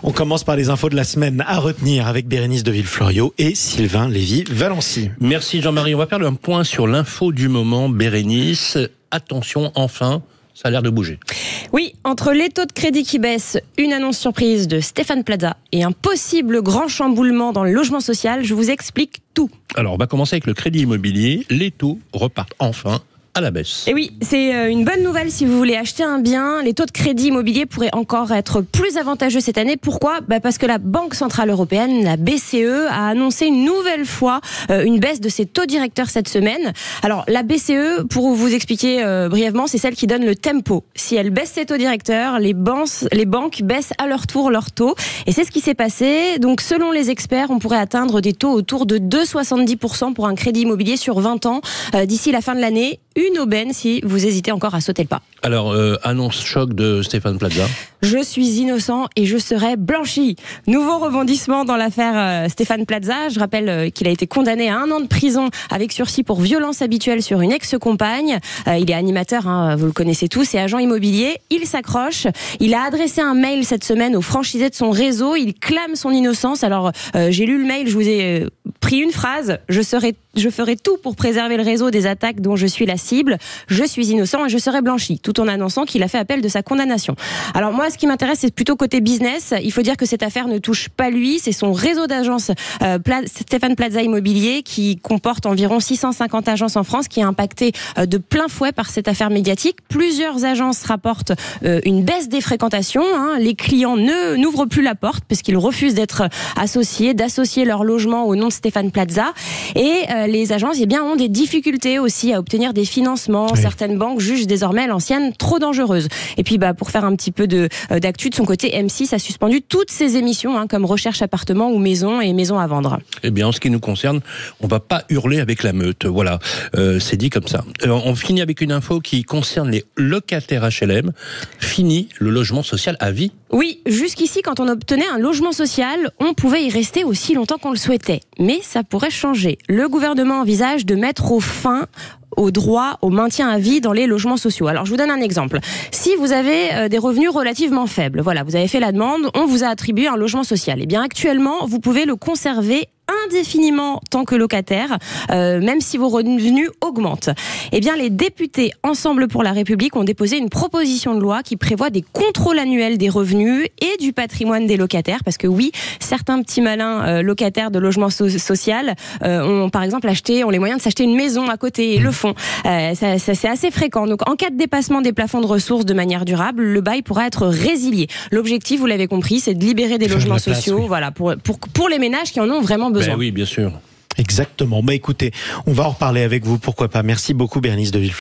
On commence par les infos de la semaine à retenir avec Bérénice de Villefloriot et Sylvain Lévy-Valency. Merci Jean-Marie. On va faire un point sur l'info du moment, Bérénice. Attention, enfin, ça a l'air de bouger. Oui, entre les taux de crédit qui baissent, une annonce surprise de Stéphane Plaza et un possible grand chamboulement dans le logement social, je vous explique tout. Alors, on va commencer avec le crédit immobilier. Les taux repartent enfin à la baisse. Et oui, c'est une bonne nouvelle si vous voulez acheter un bien. Les taux de crédit immobilier pourraient encore être plus avantageux cette année. Pourquoi ? Parce que la Banque Centrale Européenne, la BCE, a annoncé une nouvelle fois une baisse de ses taux directeurs cette semaine. Alors la BCE, pour vous expliquer brièvement, c'est celle qui donne le tempo. Si elle baisse ses taux directeurs, les banques baissent à leur tour leurs taux. Et c'est ce qui s'est passé. Donc selon les experts, on pourrait atteindre des taux autour de 2,70% pour un crédit immobilier sur 20 ans d'ici la fin de l'année. Une aubaine si vous hésitez encore à sauter le pas. Alors, annonce choc de Stéphane Plaza. Je suis innocent et je serai blanchi. Nouveau rebondissement dans l'affaire Stéphane Plaza. Je rappelle qu'il a été condamné à 1 an de prison avec sursis pour violence habituelle sur une ex-compagne. Il est animateur, vous le connaissez tous, et agent immobilier. Il s'accroche. Il a adressé un mail cette semaine aux franchisés de son réseau. Il clame son innocence. Alors, j'ai lu le mail, je vous ai pris une phrase. Je ferai tout pour préserver le réseau des attaques dont je suis la cible. Je suis innocent et je serai blanchi, tout en annonçant qu'il a fait appel de sa condamnation. Alors moi, ce qui m'intéresse, c'est plutôt côté business. Il faut dire que cette affaire ne touche pas lui, c'est son réseau d'agences Stéphane Plaza Immobilier qui comporte environ 650 agences en France qui est impacté de plein fouet par cette affaire médiatique. Plusieurs agences rapportent une baisse des fréquentations. Les clients n'ouvrent plus la porte parce qu'ils refusent d'être associés, d'associer leur logement au nom de Stéphane Plaza. Et les agences ont des difficultés aussi à obtenir des financements. Oui. Certaines banques jugent désormais l'ancienne trop dangereuse. Et puis pour faire un petit peu d'actu de son côté, M6 a suspendu toutes ses émissions comme Recherche appartement ou Maison et Maison à vendre. Eh bien, en ce qui nous concerne, on va pas hurler avec la meute. Voilà, c'est dit comme ça. On finit avec une info qui concerne les locataires HLM. Fini le logement social à vie. Oui, jusqu'ici, quand on obtenait un logement social, on pouvait y rester aussi longtemps qu'on le souhaitait. Mais ça pourrait changer. Le gouvernement envisage de mettre fin au droit au maintien à vie dans les logements sociaux. Alors, je vous donne un exemple. Si vous avez des revenus relativement faibles, voilà, vous avez fait la demande, on vous a attribué un logement social. Eh bien, actuellement, vous pouvez le conserver indéfiniment tant que locataire, même si vos revenus augmentent. Eh bien, les députés Ensemble pour la République ont déposé une proposition de loi qui prévoit des contrôles annuels des revenus et du patrimoine des locataires, parce que oui, certains petits malins locataires de logements social ont par exemple ont les moyens de s'acheter une maison à côté et le font. C'est assez fréquent. Donc, en cas de dépassement des plafonds de ressources de manière durable, le bail pourra être résilié. L'objectif, vous l'avez compris, c'est de libérer des logements sociaux, oui. Voilà, pour les ménages qui en ont vraiment besoin. Oui, bien sûr. Exactement. Écoutez, on va en reparler avec vous, pourquoi pas. Merci beaucoup Bérénice de Villefloriot.